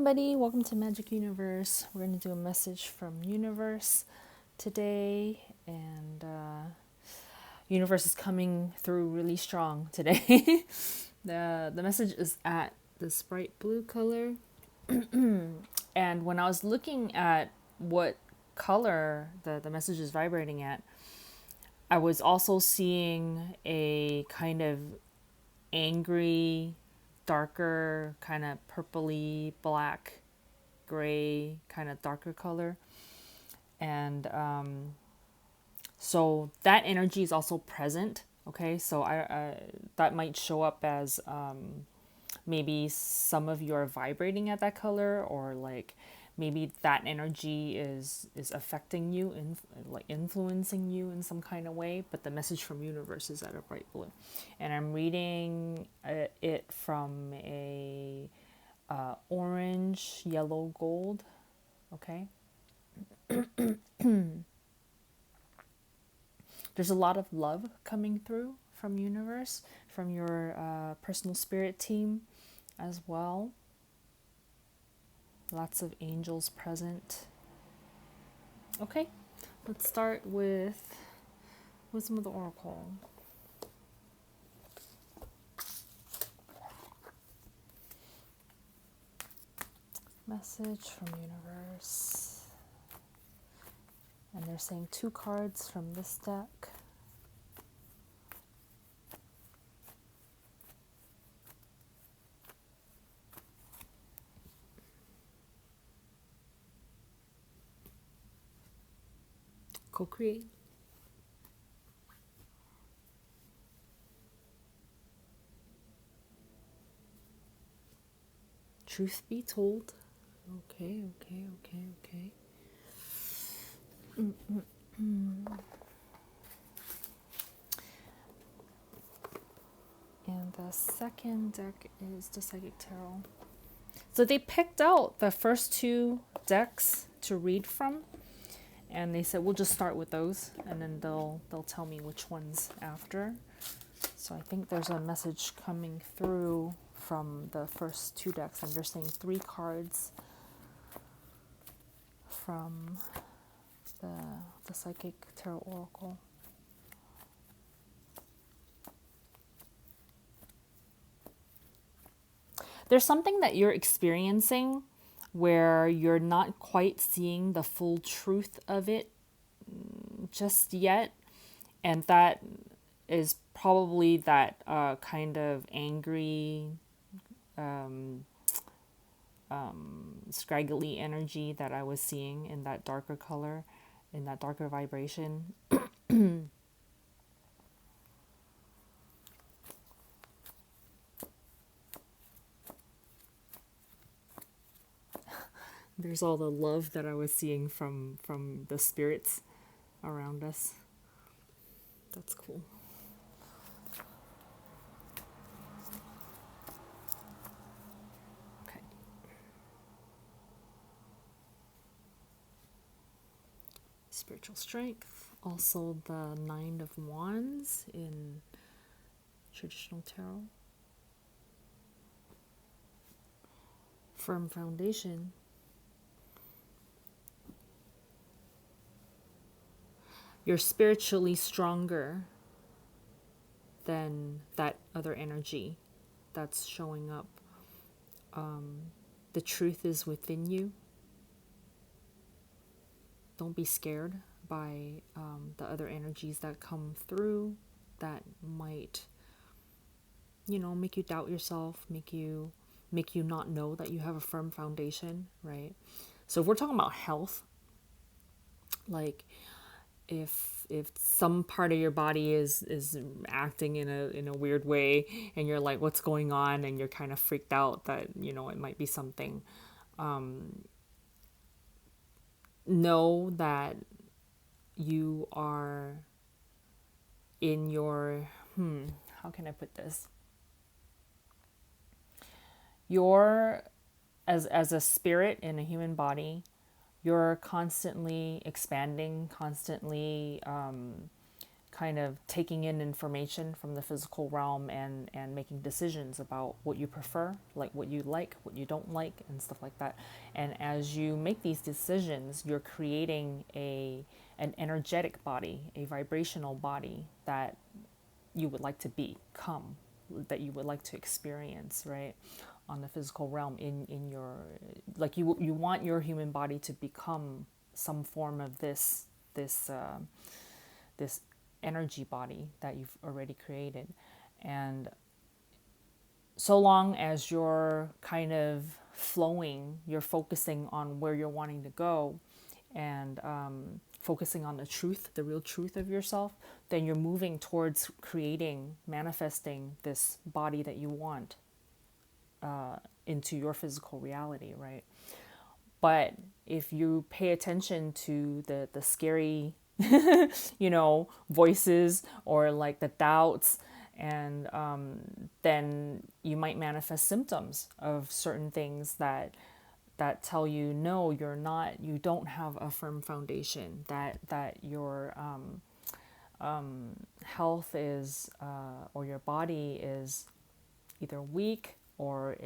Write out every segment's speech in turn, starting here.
everybody, welcome to Magic Universe. We're going to do a message from Universe today, and Universe is coming through really strong today. The message is at this bright blue color, and when I was looking at what color the message is vibrating at, I was also seeing a kind of angry, darker, kind of purpley, black, gray, kind of darker color. And so that energy is also present. Okay, so I that might show up as maybe some of you are vibrating at that color, or like maybe that energy is affecting you and like influencing you in some kind of way. But the message from Universe is at a bright blue, and I'm reading it from a orange, yellow, gold. Okay. There's a lot of love coming through from Universe, from your personal spirit team as well. Lots of angels present. Okay, let's start with Wisdom of the Oracle. Message from Universe. And they're saying 2 cards from this deck. Co-create. Truth be told. Okay. And the second deck is the Psychic Tarot. So they picked out the first 2 decks to read from, and they said we'll just start with those, and then they'll tell me which ones after. So I think there's a message coming through from the first 2 decks, and they're saying 3 cards from the Psychic Tarot Oracle. There's something that you're experiencing where you're not quite seeing the full truth of it just yet, and that is probably that kind of angry, scraggly energy that I was seeing in that darker color, in that darker vibration. There's all the love that I was seeing from the spirits around us. That's cool. Okay. Spiritual strength. Also the 9 of Wands in traditional tarot. Firm foundation. You're spiritually stronger than that other energy that's showing up. The truth is within you. Don't be scared by the other energies that come through that might, make you doubt yourself, make you not know that you have a firm foundation, right? So if we're talking about health, like if some part of your body is acting in a weird way, and you're like, what's going on, and you're kind of freaked out that it might be something, know that you are in your how can I put this, you're as a spirit in a human body. You're constantly expanding, constantly kind of taking in information from the physical realm and making decisions about what you prefer, like, what you don't like, and stuff like that. And as you make these decisions, you're creating an energetic body, a vibrational body that you would like to become, that you would like to experience, right? On the physical realm, in your, like, you want your human body to become some form of this energy body that you've already created. And so long as you're kind of flowing, you're focusing on where you're wanting to go, and focusing on the truth, the real truth of yourself, then you're moving towards creating, manifesting this body that you want into your physical reality, right? But if you pay attention to the scary, voices, or like the doubts, and then you might manifest symptoms of certain things that tell you, no, you're not, you don't have a firm foundation, that your health is, or your body is either weak, or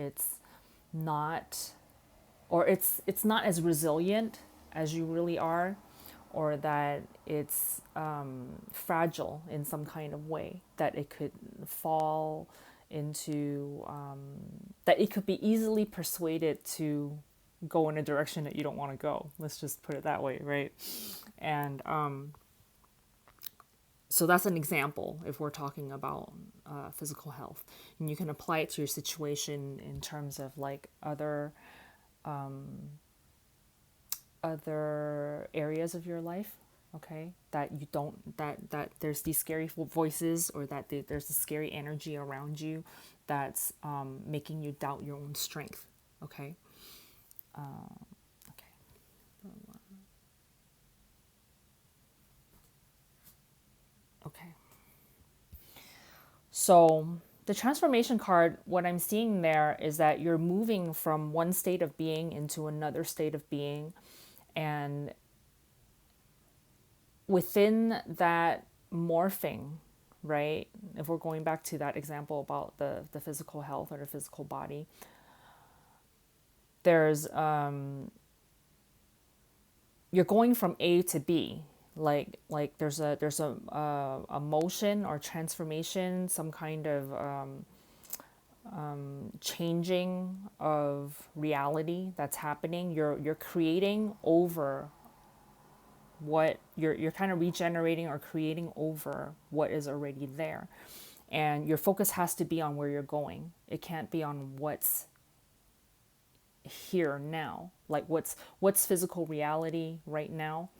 not it's not as resilient as you really are, or that it's fragile in some kind of way, that it could fall into, that it could be easily persuaded to go in a direction that you don't want to go. Let's just put it that way, right? And so that's an example if we're talking about physical health. And you can apply it to your situation in terms of like other areas of your life, okay, that you don't, that there's these scary voices, or that there's a scary energy around you that's making you doubt your own strength, okay. Okay. Okay. So the transformation card, what I'm seeing there is that you're moving from one state of being into another state of being. And within that morphing, right? If we're going back to that example about the physical health or the physical body, there's you're going from A to B. Like there's a motion or transformation, some kind of changing of reality that's happening. You're creating over what you're kind of regenerating or creating over what is already there. And your focus has to be on where you're going. It can't be on what's here now, like what's physical reality right now.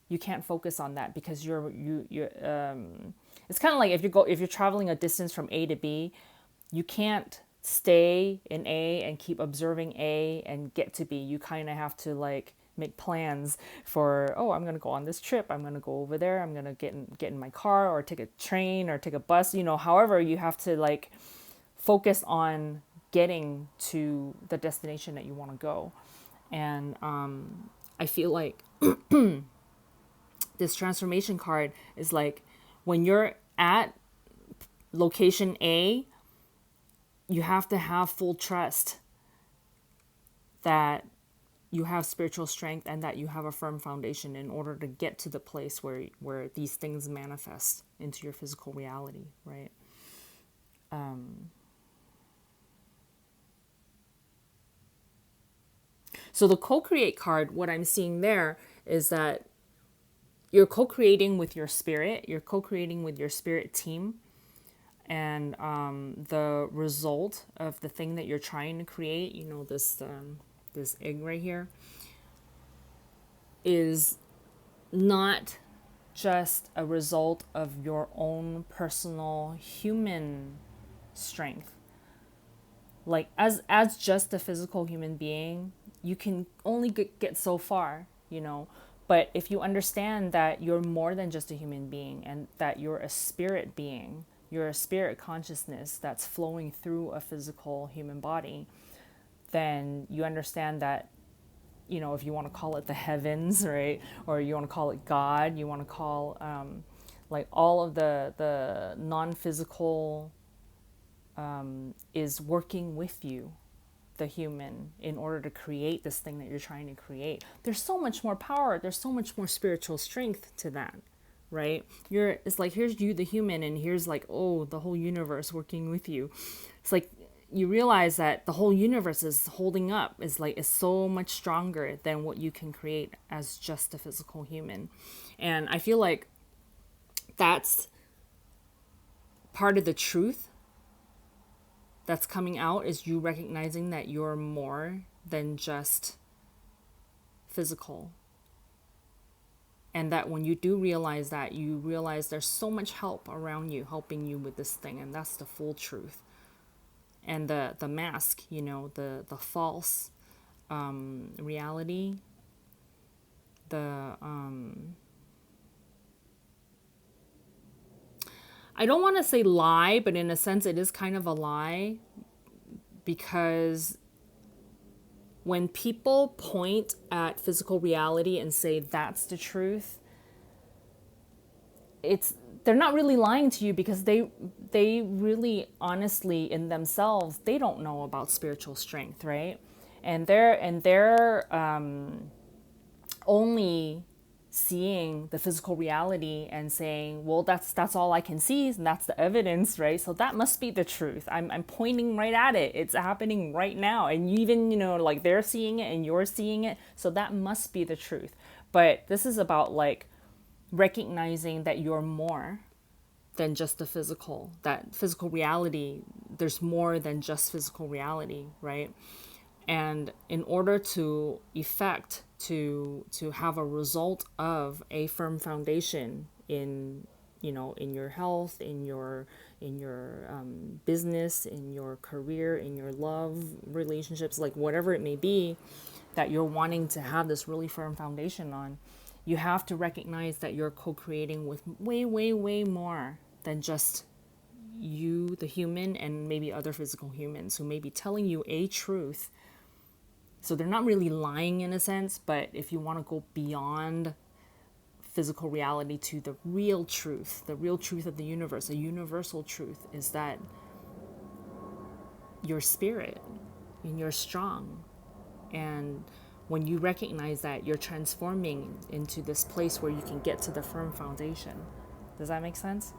You can't focus on that, because you're it's kind of like if you're traveling a distance from A to B, you can't stay in A and keep observing A and get to B. You kind of have to like make plans for, oh, I'm going to go on this trip, I'm going to go over there, I'm going to get in my car, or take a train, or take a bus, however, you have to like focus on getting to the destination that you want to go. And I feel like this transformation card is like, when you're at location A, you have to have full trust that you have spiritual strength and that you have a firm foundation in order to get to the place where these things manifest into your physical reality, right? So the co-create card, what I'm seeing there is that you're co-creating with your spirit, you're co-creating with your spirit team, and the result of the thing that you're trying to create, this egg right here, is not just a result of your own personal human strength. Like as just a physical human being, you can only get so far, but if you understand that you're more than just a human being, and that you're a spirit being, you're a spirit consciousness that's flowing through a physical human body, then you understand that, if you want to call it the heavens, right? Or you want to call it God, you want to call Like all of the non-physical is working with you, the human, in order to create this thing that you're trying to create. There's so much more power, there's so much more spiritual strength to that, right? It's like, here's you, the human, and here's like, oh, the whole universe working with you. It's like you realize that the whole universe is holding up, is so much stronger than what you can create as just a physical human. And I feel like that's part of the truth that's coming out, is you recognizing that you're more than just physical. And that when you do realize that, you realize there's so much help around you helping you with this thing, and that's the full truth. And the mask, the false reality, the I don't want to say lie, but in a sense it is kind of a lie, because when people point at physical reality and say that's the truth, they're not really lying to you, because they really honestly in themselves, they don't know about spiritual strength, right? And they're only seeing the physical reality and saying, well, that's all I can see, and that's the evidence, right? So that must be the truth. I'm pointing right at it. It's happening right now, and even like they're seeing it and you're seeing it, so that must be the truth. But this is about like recognizing that you're more than just the physical, that physical reality, there's more than just physical reality, right? And in order to have a result of a firm foundation in in your health, in your business, in your career, in your love relationships, like whatever it may be that you're wanting to have this really firm foundation on, you have to recognize that you're co-creating with way, way, way more than just you, the human, and maybe other physical humans who may be telling you a truth. So they're not really lying in a sense, but if you want to go beyond physical reality to the real truth of the universe, a universal truth, is that you're spirit and you're strong. And when you recognize that, you're transforming into this place where you can get to the firm foundation. Does that make sense?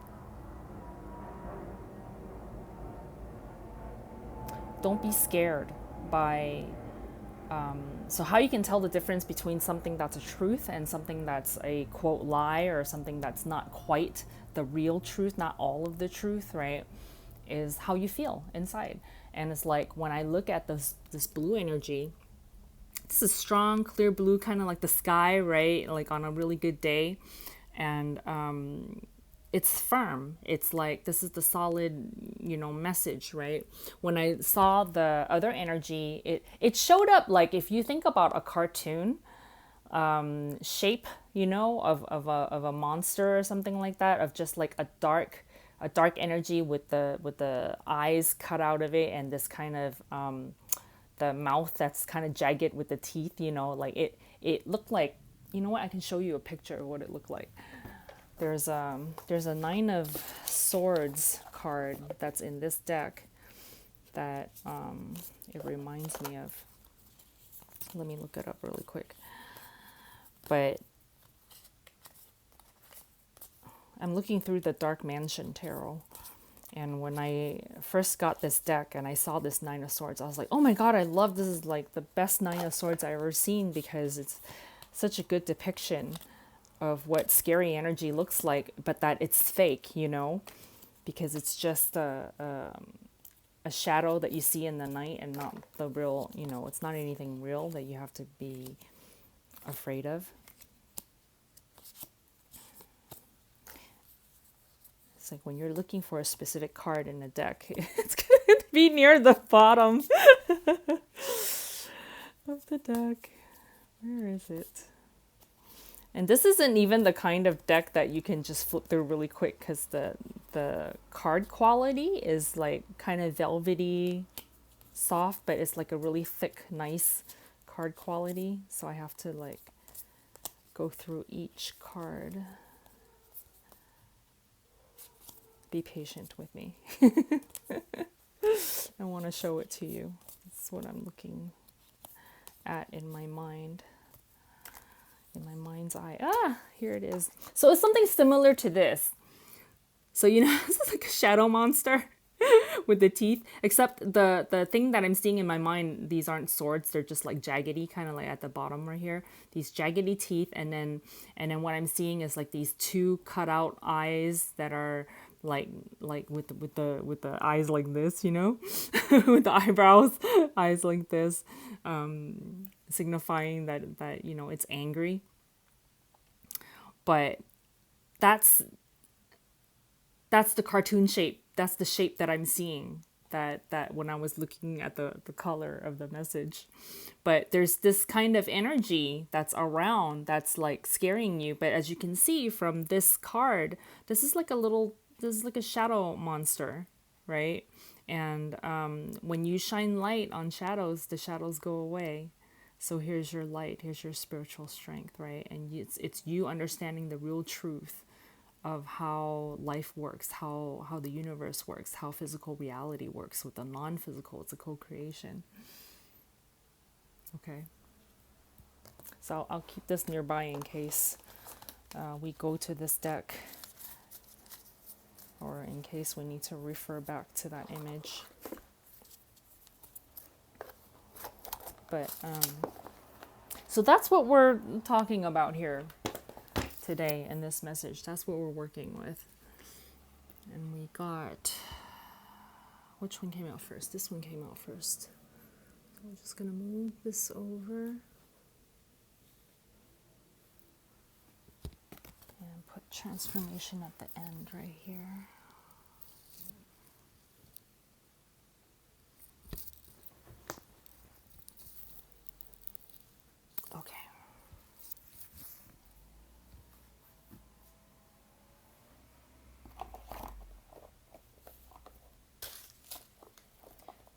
Don't be scared by so how you can tell the difference between something that's a truth and something that's a quote lie, or something that's not quite the real truth, not all of the truth, right, is how you feel inside. And it's like when I look at this blue energy, this is strong, clear blue, kind of like the sky, right, like on a really good day. And it's firm. It's like, this is the solid, message, right? When I saw the other energy, it showed up like, if you think about a cartoon shape, of a monster or something like that, of just like a dark energy with the eyes cut out of it, and this kind of the mouth that's kind of jagged with the teeth, like it looked like, I can show you a picture of what it looked like. There's a Nine of Swords card that's in this deck that it reminds me of. Let me look it up really quick. But I'm looking through the Dark Mansion Tarot. And when I first got this deck and I saw this Nine of Swords, I was like, oh my God, I love this. Is like the best Nine of Swords I've ever seen, because it's such a good depiction of what scary energy looks like, but that it's fake, because it's just a shadow that you see in the night, and not the real, it's not anything real that you have to be afraid of. It's like when you're looking for a specific card in a deck, it's going to be near the bottom of the deck. Where is it? And this isn't even the kind of deck that you can just flip through really quick, because the card quality is like kind of velvety, soft, but it's like a really thick, nice card quality. So I have to like go through each card. Be patient with me. I want to show it to you. That's what I'm looking at in my mind. In my mind's eye. Here it is. So it's something similar to this. So it's like a shadow monster with the teeth. Except the thing that I'm seeing in my mind, these aren't swords. They're just like jaggedy, kind of like at the bottom right here. These jaggedy teeth, and then what I'm seeing is like these two cut out eyes that are like with the eyes like this, with the eyebrows, eyes like this, signifying that it's angry. But that's the cartoon shape. That's the shape that I'm seeing. That when I was looking at the color of the message. But there's this kind of energy that's around that's like scaring you. But as you can see from this card, this is like a shadow monster, right? And when you shine light on shadows, the shadows go away. So here's your light, here's your spiritual strength, right? And it's you understanding the real truth of how life works, how the universe works, how physical reality works with the non-physical. It's a co-creation. Okay. So I'll keep this nearby in case we go to this deck, or in case we need to refer back to that image. But so that's what we're talking about here today in this message. That's what we're working with. And we got, which one came out first? This one came out first. So I'm just going to move this over and put transformation at the end right here. Okay.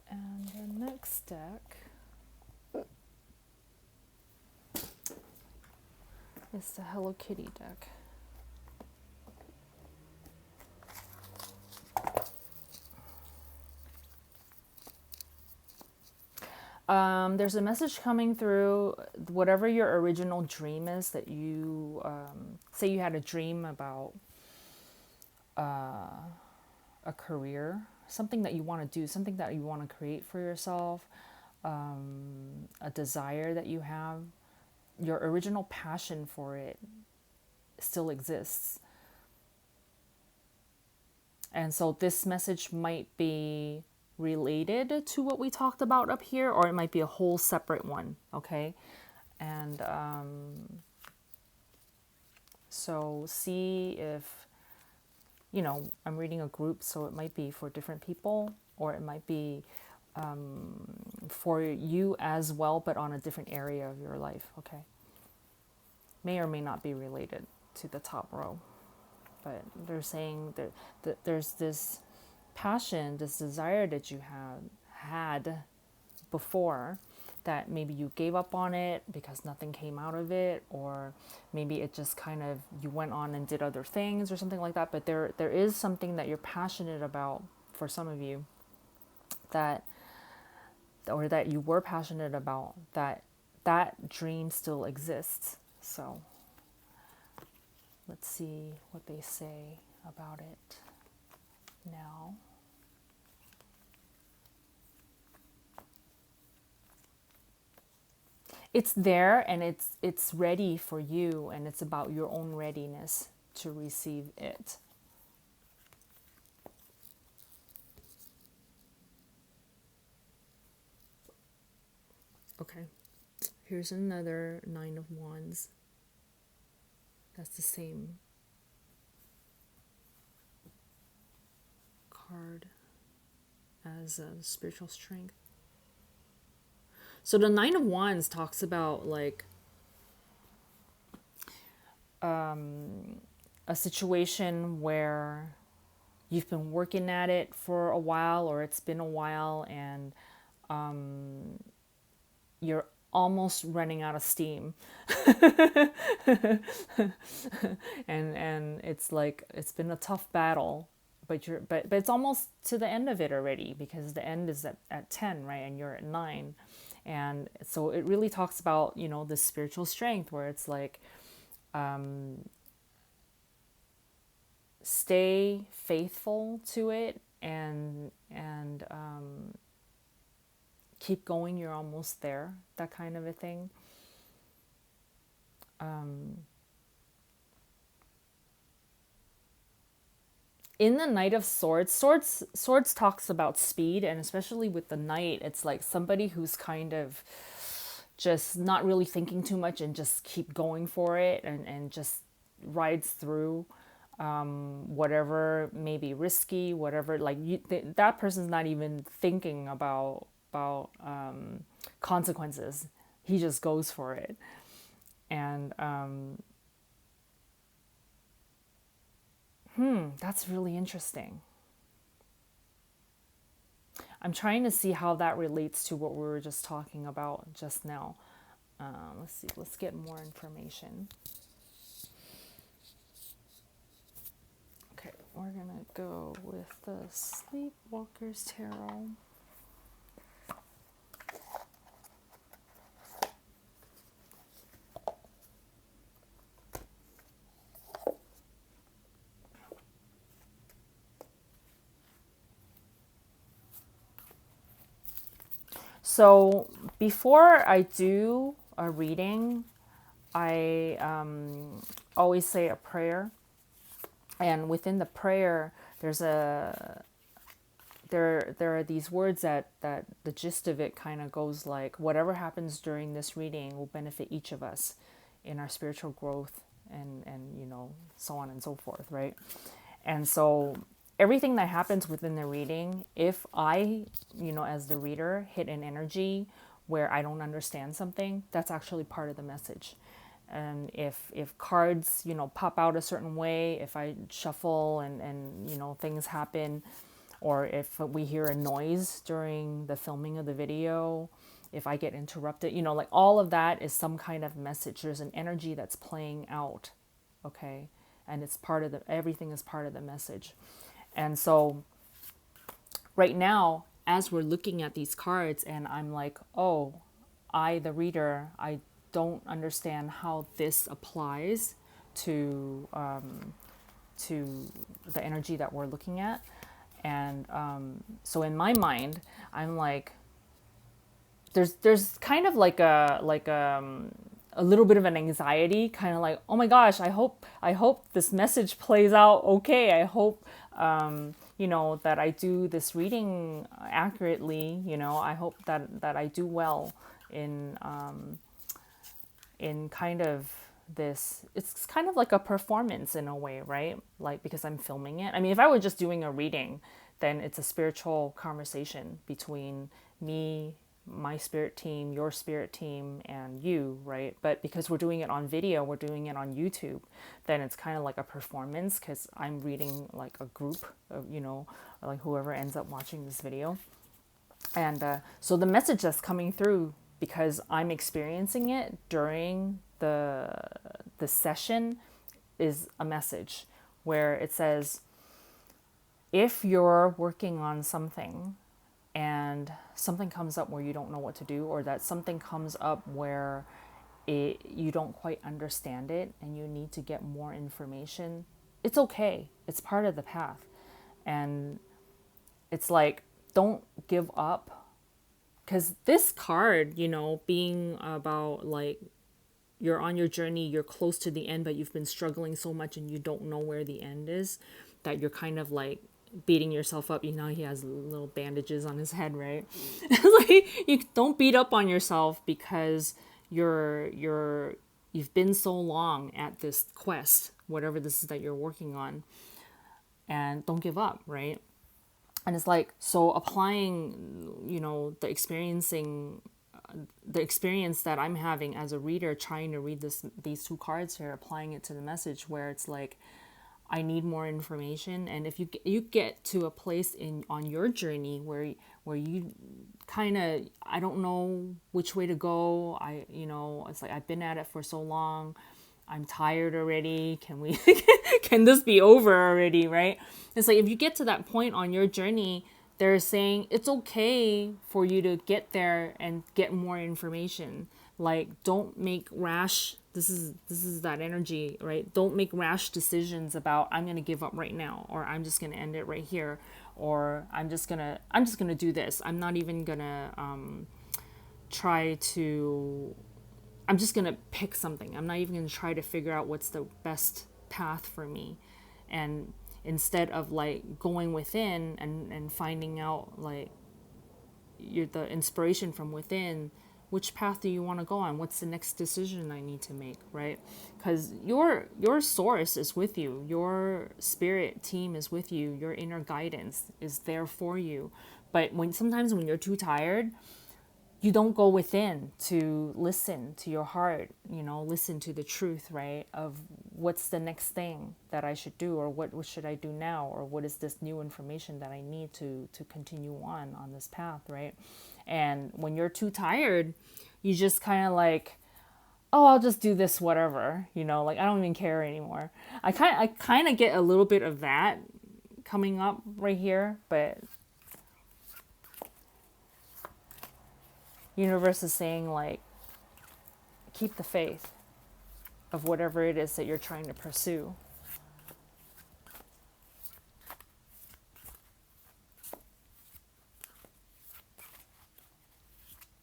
And the next deck is the Hello Kitty deck. There's a message coming through. Whatever your original dream is that you, say you had a dream about a career, something that you want to do, something that you want to create for yourself, a desire that you have, your original passion for it still exists. And so this message might be related to what we talked about up here, or it might be a whole separate one, okay? And so see if, I'm reading a group, so it might be for different people, or it might be for you as well, but on a different area of your life, okay? May or may not be related to the top row. But they're saying that there's this passion, this desire that you had before, that maybe you gave up on it because nothing came out of it, or maybe it just kind of, you went on and did other things or something like that. But there is something that you're passionate about for some of you, that you were passionate about, that dream still exists. So let's see what they say about it now. It's there, and it's ready for you, and it's about your own readiness to receive it. Okay, here's another Nine of Wands. That's the same card as spiritual strength. So the Nine of Wands talks about like a situation where you've been working at it for a while, or it's been a while, and you're almost running out of steam. and it's like, it's been a tough battle, but it's almost to the end of it already, because the end is at 10, right? And you're at 9. And so it really talks about, the spiritual strength, where it's like, stay faithful to it, and keep going, you're almost there, that kind of a thing. In the Knight of Swords talks about speed, and especially with the knight, it's like somebody who's kind of just not really thinking too much and just keep going for it, and just rides through whatever may be risky, whatever, like that person's not even thinking about consequences. He just goes for it. And that's really interesting. I'm trying to see how that relates to what we were just talking about just now. Let's see, let's get more information. Okay, we're gonna go with the Sleepwalker's Tarot. So before I do a reading, I always say a prayer, and within the prayer, there are these words that the gist of it kind of goes like, whatever happens during this reading will benefit each of us in our spiritual growth, and so on and so forth, right? And so everything that happens within the reading, if I, as the reader, hit an energy where I don't understand something, that's actually part of the message. And if cards, pop out a certain way, if I shuffle and things happen, or if we hear a noise during the filming of the video, if I get interrupted, like all of that is some kind of message. There's an energy that's playing out, okay? And it's part of everything is part of the message. And so right now, as we're looking at these cards, and I'm like, oh, the reader, I don't understand how this applies to the energy that we're looking at. And so in my mind, I'm like, there's kind of like a little bit of an anxiety, kind of like, oh my gosh, I hope this message plays out okay. I hope that I do this reading accurately. I hope that I do well in kind of this. It's kind of like a performance in a way, right? Like, because I'm filming it. I mean, if I were just doing a reading, then it's a spiritual conversation between me, my spirit team, your spirit team, and you, right? But because we're doing it on video, we're doing it on YouTube, then it's kind of like a performance, because I'm reading like a group of, like whoever ends up watching this video. And so the message that's coming through, because I'm experiencing it during the session, is a message where it says, if you're working on something and something comes up where you don't know what to do, or that something comes up where you don't quite understand it and you need to get more information, it's okay. It's part of the path. And it's like, don't give up. Because this card, being about like, you're on your journey, you're close to the end, but you've been struggling so much and you don't know where the end is, that you're kind of like beating yourself up. He has little bandages on his head, right? Like, you don't beat up on yourself, because you've been so long at this quest, whatever this is that you're working on, and don't give up, right? And it's like, so applying, the experience that I'm having as a reader, trying to read these two cards here, applying it to the message, where it's like, I need more information. And if you get to a place on your journey where you kind of, I don't know which way to go. It's like, I've been at it for so long, I'm tired already. Can we, can this be over already, right? It's like if you get to that point on your journey, they're saying it's okay for you to get there and get more information. Like, don't make rash. This is that energy, right? Don't make rash decisions about I'm gonna give up right now, or I'm just gonna end it right here, or I'm just gonna do this. I'm not even gonna try to I'm just going to pick something. I'm not even going to try to figure out what's the best path for me. And instead of like going within and finding out like the inspiration from within, which path do you want to go on? What's the next decision I need to make, right? Because your source is with you. Your spirit team is with you. Your inner guidance is there for you. But sometimes when you're too tired, you don't go within to listen to your heart, listen to the truth, right? Of what's the next thing that I should do, or what should I do now, or what is this new information that I need to continue on this path, right? And when you're too tired, you just kind of like, oh, I'll just do this, whatever, like I don't even care anymore. I kind of get a little bit of that coming up right here, but universe is saying like, keep the faith of whatever it is that you're trying to pursue.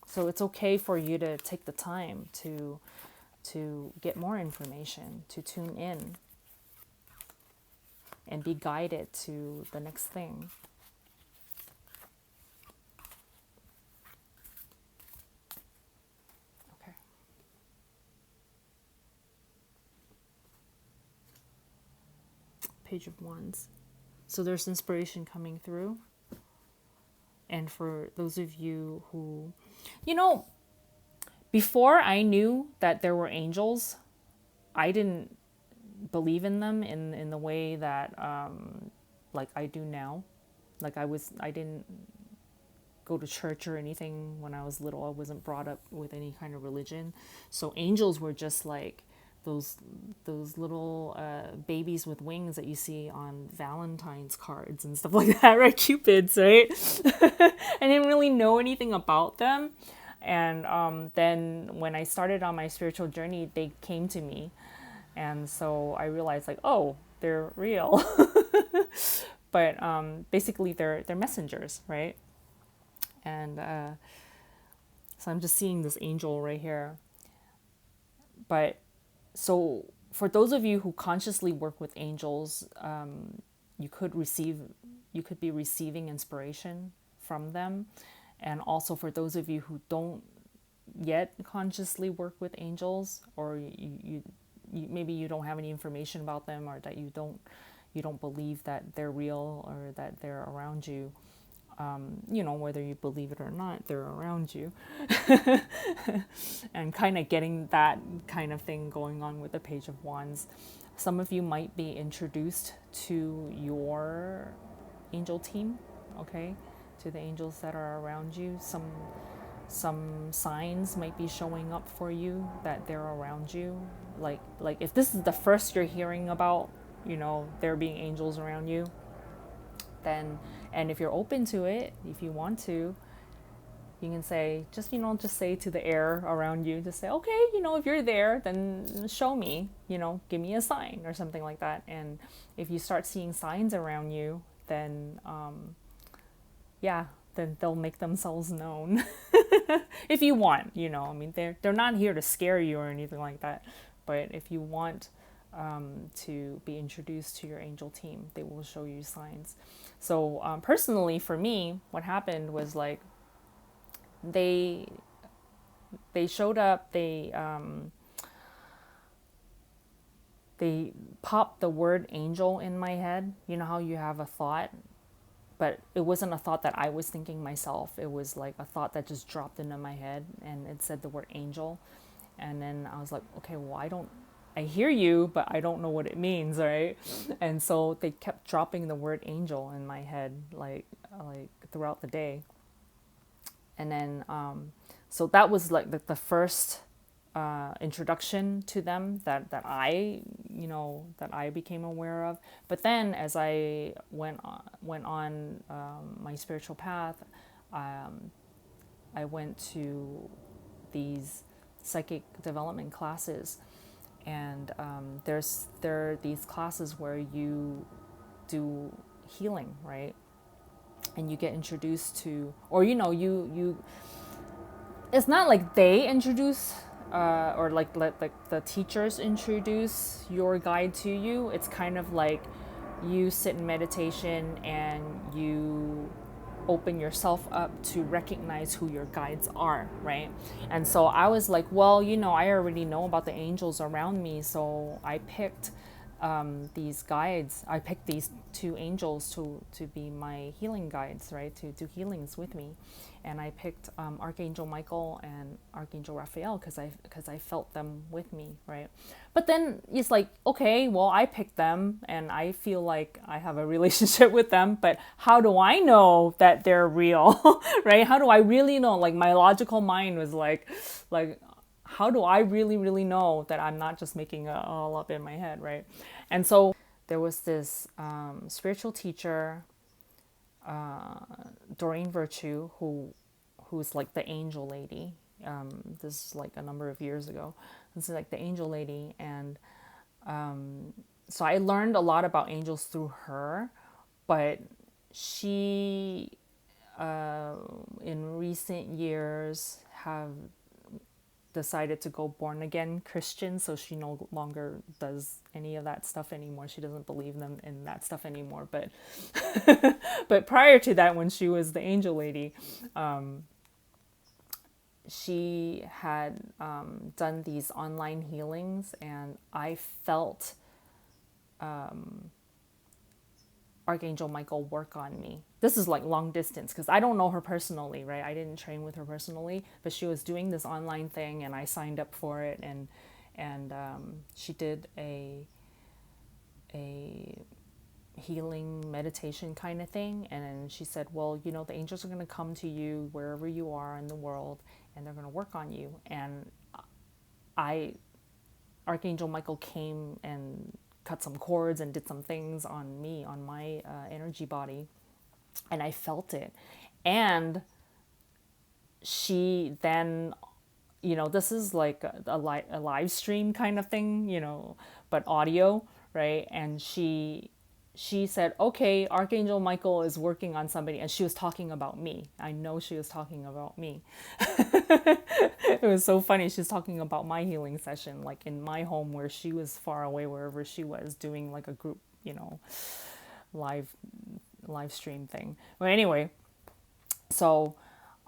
So it's okay for you to take the time to get more information, to tune in and be guided to the next thing. Okay. Page of Wands. So there's inspiration coming through. And for those of you who, before I knew that there were angels, I didn't believe in them in the way that like I do now. Like I didn't go to church or anything when I was little. I wasn't brought up with any kind of religion. So angels were just like those little babies with wings that you see on Valentine's cards and stuff like that, right? Cupids, right? I didn't really know anything about them. And then when I started on my spiritual journey, they came to me. And so I realized like, oh, they're real. But basically they're messengers, right? And so I'm just seeing this angel right here. But so for those of you who consciously work with angels, you could be receiving inspiration from them. And also for those of you who don't yet consciously work with angels, or you maybe you don't have any information about them, or that you don't believe that they're real or that they're around you, whether you believe it or not, they're around you. And kind of getting that kind of thing going on with the Page of Wands. Some of you might be introduced to your angel team, okay? To the angels that are around you. Some signs might be showing up for you that they're around you. Like if this is the first you're hearing about, there being angels around you, then, and if you're open to it, if you want to, you can say, just say to the air around you, just say, okay, if you're there, then show me, give me a sign or something like that. And if you start seeing signs around you, then, then they'll make themselves known. If you want, they're not here to scare you or anything like that. But if you want to be introduced to your angel team, they will show you signs. So personally, for me, what happened was like they showed up. They popped the word angel in my head. You know how you have a thought, but it wasn't a thought that I was thinking myself. It was like a thought that just dropped into my head, and it said the word angel. And then I was like, okay, well, I hear you, but I don't know what it means, right? And so they kept dropping the word angel in my head, like throughout the day. And then, so that was like the first introduction to them that I, that I became aware of. But then as I went on my spiritual path, I went to these psychic development classes, and there are these classes where you do healing, right? And you get introduced to, or you it's not like they introduce or like the teachers introduce your guide to you. It's kind of like you sit in meditation and you open yourself up to recognize who your guides are, right? And so I was like, well, I already know about the angels around me, so I picked these guides. I picked these two angels to be my healing guides, right? To do healings with me, and I picked Archangel Michael and Archangel Raphael because I felt them with me, right? But then it's like, okay, well, I picked them, and I feel like I have a relationship with them, but how do I know that they're real, right? How do I really know? Like my logical mind was like how do I really, really know that I'm not just making it all up in my head, right? And so there was this spiritual teacher, Doreen Virtue, who's like the angel lady. This is like a number of years ago. This is like the angel lady, and so I learned a lot about angels through her, but she, in recent years, have decided to go born again Christian, so she no longer does any of that stuff anymore. She doesn't believe in that stuff anymore. But but prior to that, when she was the angel lady, she had done these online healings, and I felt Archangel Michael work on me. This is like long distance because I don't know her personally, right? I didn't train with her personally, but she was doing this online thing, and I signed up for it, and she did a healing meditation kind of thing, and then she said, well, the angels are going to come to you wherever you are in the world, and they're going to work on you. And Archangel Michael came and cut some cords and did some things on me, on my energy body, and I felt it. And she then, this is like a live stream kind of thing, but audio, right? And she said, okay, Archangel Michael is working on somebody, and she was talking about me. I know she was talking about me. It was so funny. She's talking about my healing session, like in my home where she was far away, wherever she was, doing like a group, live stream thing. But anyway, so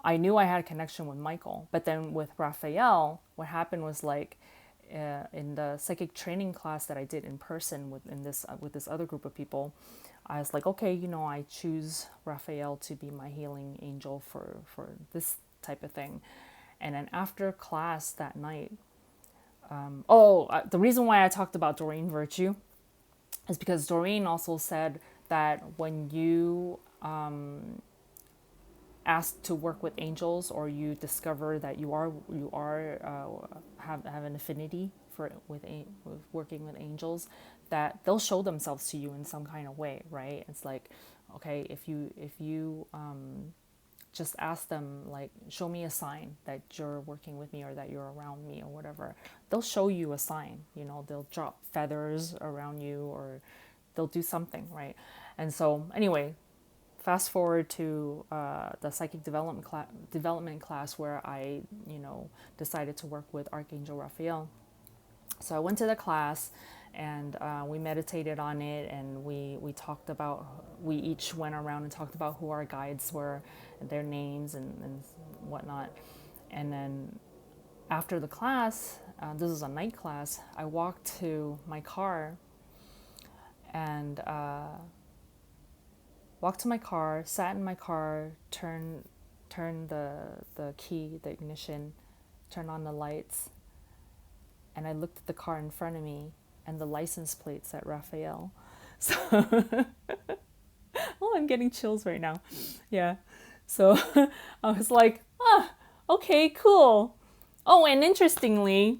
I knew I had a connection with Michael. But then with Raphael, what happened was like, in the psychic training class that I did in person with this other group of people, I was like, okay, I choose Raphael to be my healing angel for this type of thing. And then after class that night, the reason why I talked about Doreen Virtue is because Doreen also said that when you asked to work with angels, or you discover that you have an affinity with working with angels, that they'll show themselves to you in some kind of way, right? It's like, okay, if you just ask them, like, show me a sign that you're working with me or that you're around me or whatever, they'll show you a sign. They'll drop feathers around you, or they'll do something, right? And so anyway, fast forward to the psychic development class where I, decided to work with Archangel Raphael. So I went to the class, and we meditated on it, and we each went around and talked about who our guides were, their names and whatnot. And then after the class, this is a night class, I walked to my car and sat in my car, turned the key, the ignition, turned on the lights, and I looked at the car in front of me, and the license plate said Raphael. So, oh, I'm getting chills right now. Yeah. So I was like, okay, cool. Oh, and interestingly,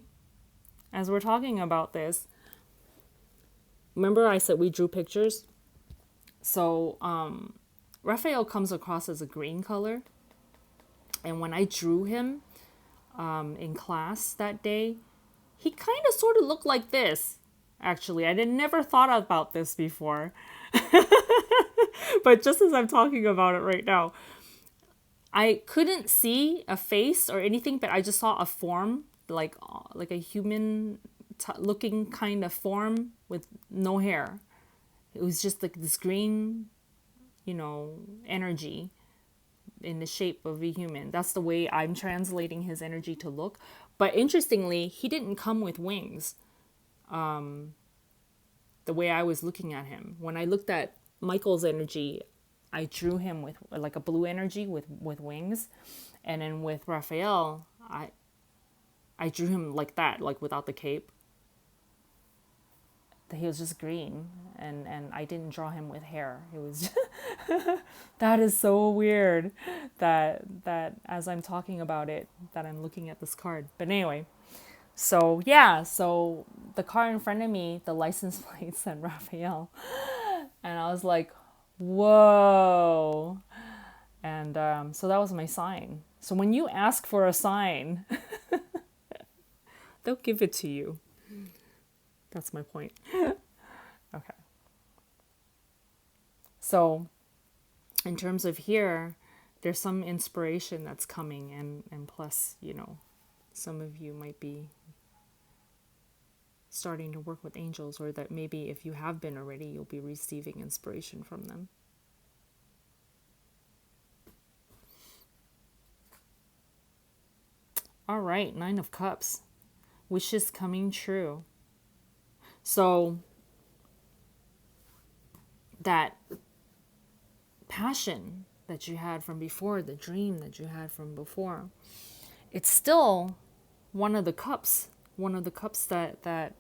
as we're talking about this, remember I said we drew pictures? So, Raphael comes across as a green color. And when I drew him in class that day, he kind of sort of looked like this. Actually, I never thought about this before. But just as I'm talking about it right now, I couldn't see a face or anything, but I just saw a form, like a human looking kind of form with no hair. It was just like this green, energy in the shape of a human. That's the way I'm translating his energy to look. But interestingly, he didn't come with wings. The way I was looking at him. When I looked at Michael's energy, I drew him with like a blue energy with wings. And then with Raphael, I drew him like that, like without the cape. He was just green, and I didn't draw him with hair. It was that is so weird that as I'm talking about it, that I'm looking at this card. But anyway, so yeah, so the car in front of me, the license plate said Raphael, and I was like, whoa. And so that was my sign. So when you ask for a sign, they'll give it to you. That's my point. Okay. So in terms of here, there's some inspiration that's coming, and plus, some of you might be starting to work with angels, or that maybe if you have been already, you'll be receiving inspiration from them. All right, Nine of Cups. Wishes coming true. So that passion that you had from before, the dream that you had from before, it's still one of the cups that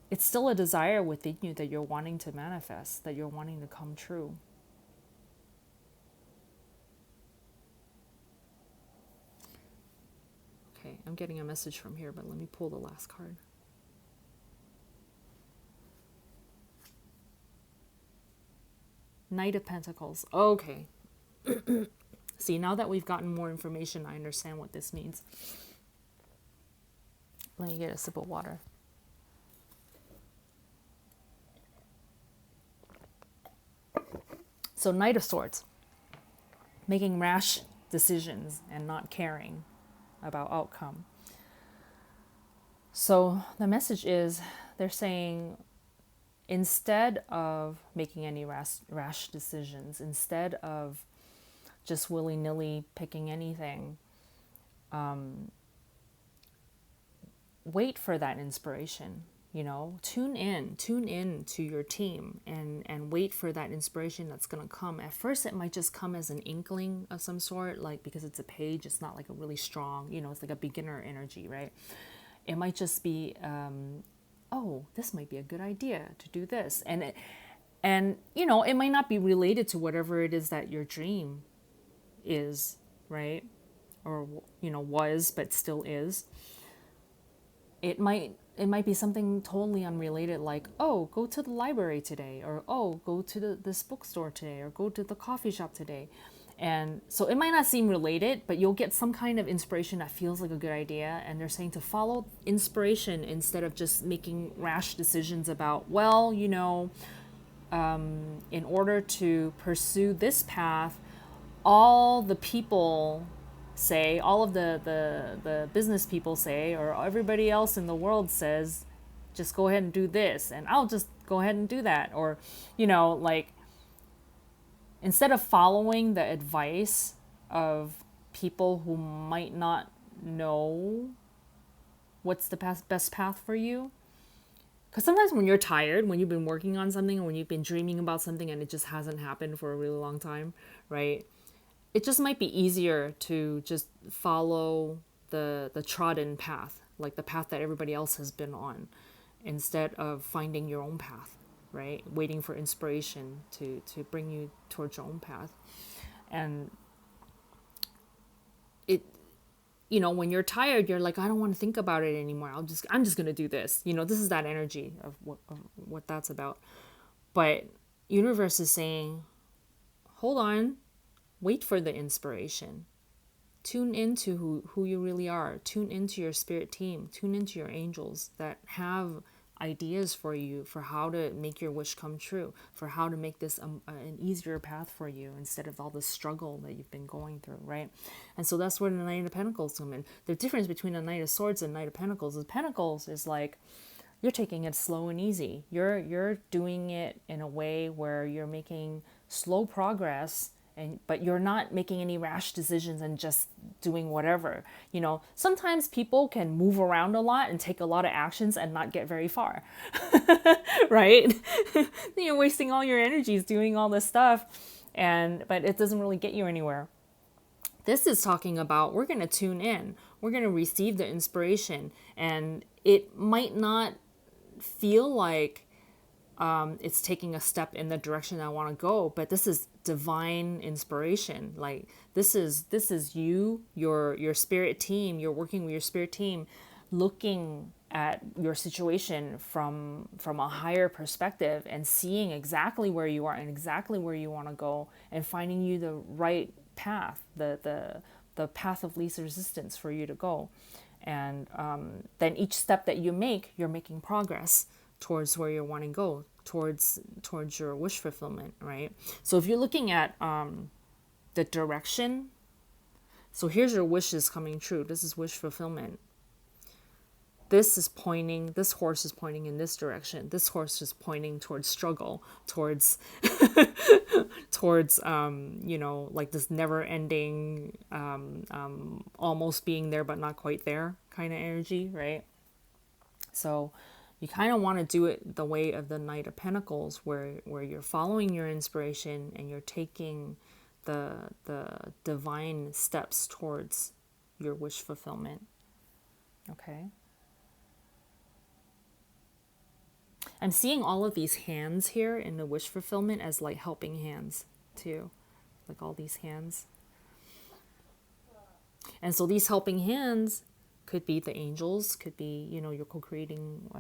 it's still a desire within you that you're wanting to manifest, that you're wanting to come true. Okay, I'm getting a message from here, but let me pull the last card. Knight of Pentacles. Okay. See, now that we've gotten more information, I understand what this means. Let me get a sip of water. So, Knight of Swords. Making rash decisions and not caring about outcome. So, the message is, they're saying, instead of making any rash decisions, instead of just willy-nilly picking anything, wait for that inspiration. Tune in to your team, and wait for that inspiration that's going to come. At first, it might just come as an inkling of some sort, like, because it's a page, it's not like a really strong, it's like a beginner energy, right? It might just be, oh, this might be a good idea to do this. And it might not be related to whatever it is that your dream is, right? Or, was, but still is. It might be something totally unrelated, like, oh, go to the library today, or oh, go to this bookstore today, or go to the coffee shop today. And so it might not seem related, but you'll get some kind of inspiration that feels like a good idea. And they're saying to follow inspiration instead of just making rash decisions about, well, in order to pursue this path, all the people say, all of the business people say, or everybody else in the world says, just go ahead and do this, and I'll just go ahead and do that. Or, like, instead of following the advice of people who might not know what's the best path for you. Because sometimes when you're tired, when you've been working on something, or when you've been dreaming about something and it just hasn't happened for a really long time, right? It just might be easier to just follow the trodden path, like the path that everybody else has been on, instead of finding your own path, right? Waiting for inspiration to bring you towards your own path. And when you're tired, you're like, I don't want to think about it anymore. I'm just going to do this. This is that energy of what that's about. But universe is saying, hold on, wait for the inspiration. Tune into who you really are. Tune into your spirit team. Tune into your angels that have ideas for you for how to make your wish come true, for how to make this an easier path for you instead of all the struggle that you've been going through, right? And so that's where the Knight of Pentacles come in. The difference between a Knight of Swords and Knight of Pentacles is Pentacles is like, you're taking it slow and easy. You're doing it in a way where you're making slow progress, but you're not making any rash decisions and just doing whatever. Sometimes people can move around a lot and take a lot of actions and not get very far. Right? You're wasting all your energies doing all this stuff, but it doesn't really get you anywhere. This is talking about, we're going to tune in. We're going to receive the inspiration, and it might not feel like it's taking a step in the direction I want to go, but this is divine inspiration. Like this is you, your spirit team. You're working with your spirit team, looking at your situation from a higher perspective and seeing exactly where you are and exactly where you want to go, and finding you the right path, the path of least resistance for you to go. And then each step that you make, you're making progress towards where you want to go, towards your wish fulfillment, right? So if you're looking at the direction, so here's your wishes coming true. This is wish fulfillment. This horse is pointing in this direction. This horse is pointing towards struggle, towards like this never ending, almost being there but not quite there kind of energy, right? So you kind of want to do it the way of the Knight of Pentacles, where you're following your inspiration and you're taking the divine steps towards your wish fulfillment. Okay. I'm seeing all of these hands here in the wish fulfillment as like helping hands too, like all these hands. And so these helping hands could be the angels, could be, you're co-creating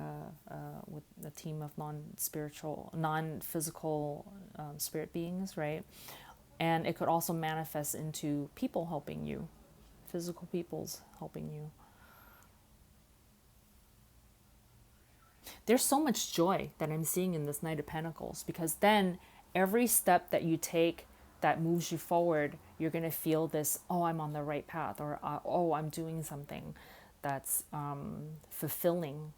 with a team of non-physical spirit beings, right? And it could also manifest into people helping you, physical peoples helping you. There's so much joy that I'm seeing in this Knight of Pentacles, because then every step that you take that moves you forward, you're going to feel this, oh, I'm on the right path, or oh, I'm doing something that's fulfilling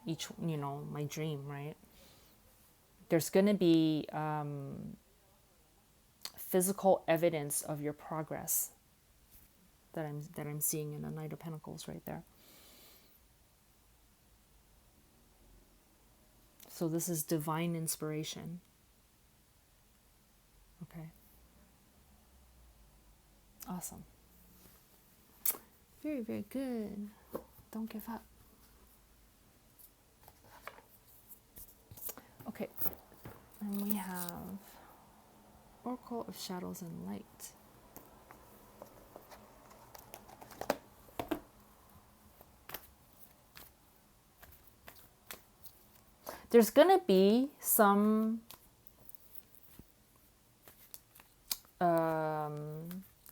my dream, right? There's going to be physical evidence of your progress that I'm seeing in the Knight of Pentacles right there. So this is divine inspiration. Okay. Awesome. Very, very good. Don't give up. Okay. And we have Oracle of Shadows and Light. There's going to be some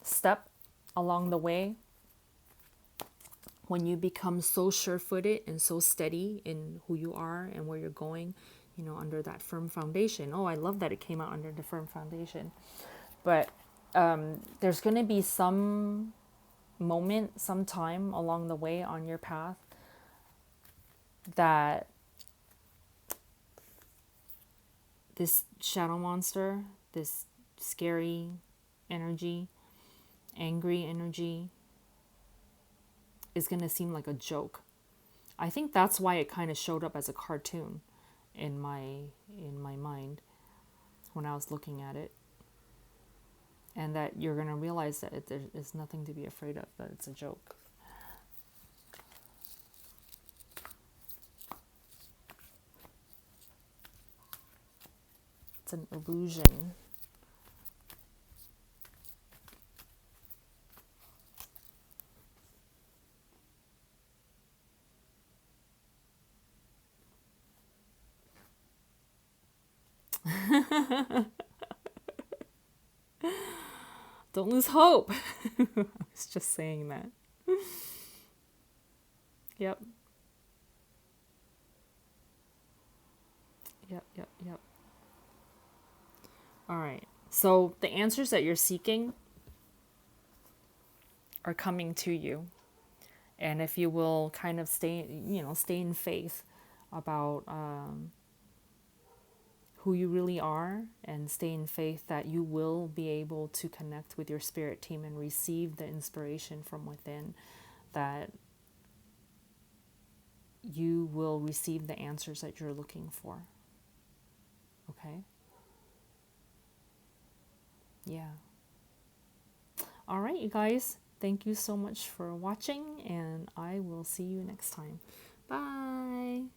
step along the way when you become so sure-footed and so steady in who you are and where you're going, under that firm foundation. Oh, I love that it came out under the firm foundation. But there's going to be some moment, some time along the way on your path that this shadow monster, this scary energy, angry energy, is going to seem like a joke. I think that's why it kind of showed up as a cartoon in my mind when I was looking at it. And that you're going to realize that there is nothing to be afraid of, that it's a joke. It's an illusion. Don't lose hope. I was just saying that. Yep. Yep, yep, yep. All right. So the answers that you're seeking are coming to you. And if you will kind of stay in faith about who you really are, and stay in faith that you will be able to connect with your spirit team and receive the inspiration from within, that you will receive the answers that you're looking for. Okay? Yeah. All right, you guys. Thank you so much for watching, and I will see you next time. Bye.